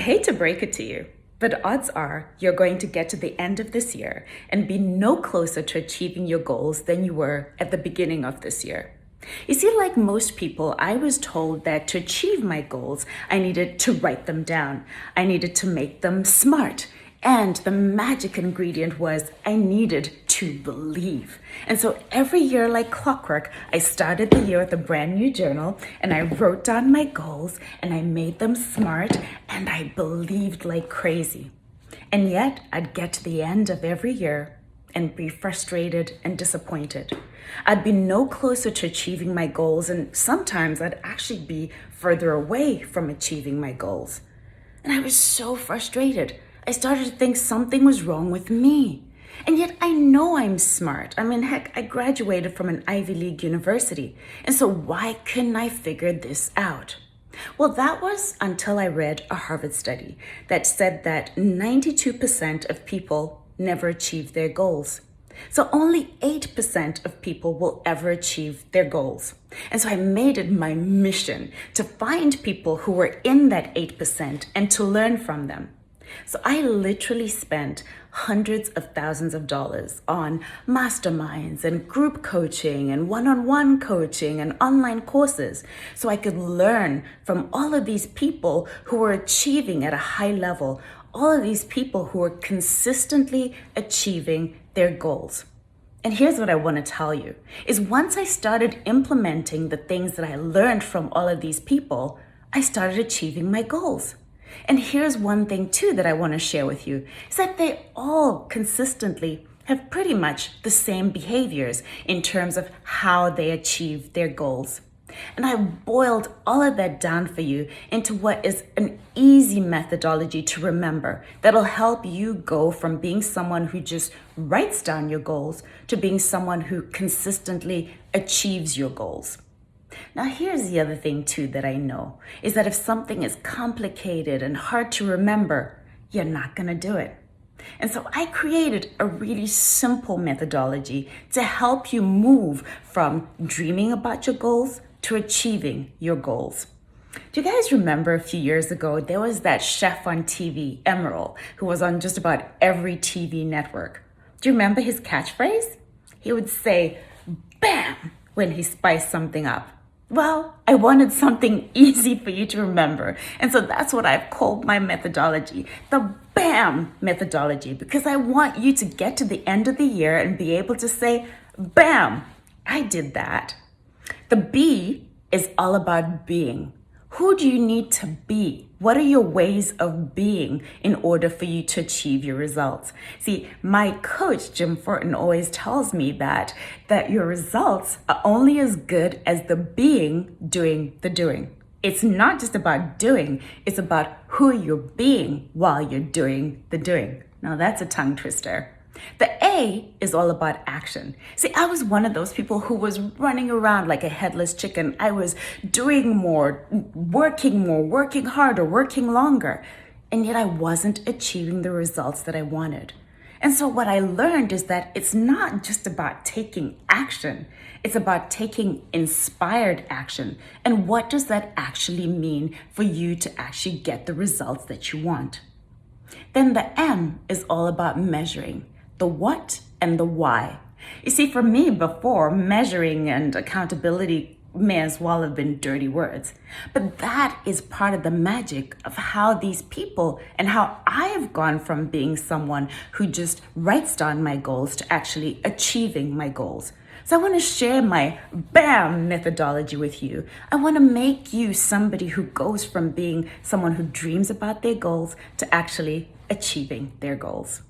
hate to break it to you, but odds are you're going to get to the end of this year and be no closer to achieving your goals than you were at the beginning of this year. You see, like most people, I was told that to achieve my goals, I needed to write them down. I needed to make them smart. And the magic ingredient was I needed to believe. And so every year, like clockwork, I started the year with a brand new journal and I wrote down my goals and I made them smart and I believed like crazy. And yet I'd get to the end of every year and be frustrated and disappointed. I'd be no closer to achieving my goals, and sometimes I'd actually be further away from achieving my goals. And I was so frustrated. I started to think something was wrong with me. And yet I know I'm smart. I mean, heck, I graduated from an Ivy League university. And so why couldn't I figure this out? Well, that was until I read a Harvard study that said that 92% of people never achieve their goals. So only 8% of people will ever achieve their goals. And so I made it my mission to find people who were in that 8% and to learn from them. So I literally spent hundreds of thousands of dollars on masterminds and group coaching and one-on-one coaching and online courses so I could learn from all of these people who were achieving at a high level, all of these people who were consistently achieving their goals. And here's what I want to tell you, is once I started implementing the things that I learned from all of these people, I started achieving my goals. And here's one thing too that I want to share with you, is that they all consistently have pretty much the same behaviors in terms of how they achieve their goals. And I boiled all of that down for you into what is an easy methodology to remember that'll help you go from being someone who just writes down your goals to being someone who consistently achieves your goals. Now, here's the other thing too that I know, is that if something is complicated and hard to remember, you're not going to do it. And so I created a really simple methodology to help you move from dreaming about your goals to achieving your goals. Do you guys remember a few years ago, there was that chef on TV, Emerald, who was on just about every TV network. Do you remember his catchphrase? He would say, "Bam," when he spiced something up. Well, I wanted something easy for you to remember. And so that's what I've called my methodology, the BAM methodology, because I want you to get to the end of the year and be able to say, BAM, I did that. The B is all about being. Who do you need to be? What are your ways of being in order for you to achieve your results? See, my coach, Jim Fortin, always tells me that your results are only as good as the being doing the doing. It's not just about doing, it's about who you're being while you're doing the doing. Now that's a tongue twister. The A is all about action. See, I was one of those people who was running around like a headless chicken. I was doing more, working harder, working longer, and yet I wasn't achieving the results that I wanted. And so what I learned is that it's not just about taking action. It's about taking inspired action. And what does that actually mean for you to actually get the results that you want? Then the M is all about measuring. The what and the why. You see, for me before, measuring and accountability may as well have been dirty words. But that is part of the magic of how these people and how I've gone from being someone who just writes down my goals to actually achieving my goals. So I want to share my BAM methodology with you. I want to make you somebody who goes from being someone who dreams about their goals to actually achieving their goals.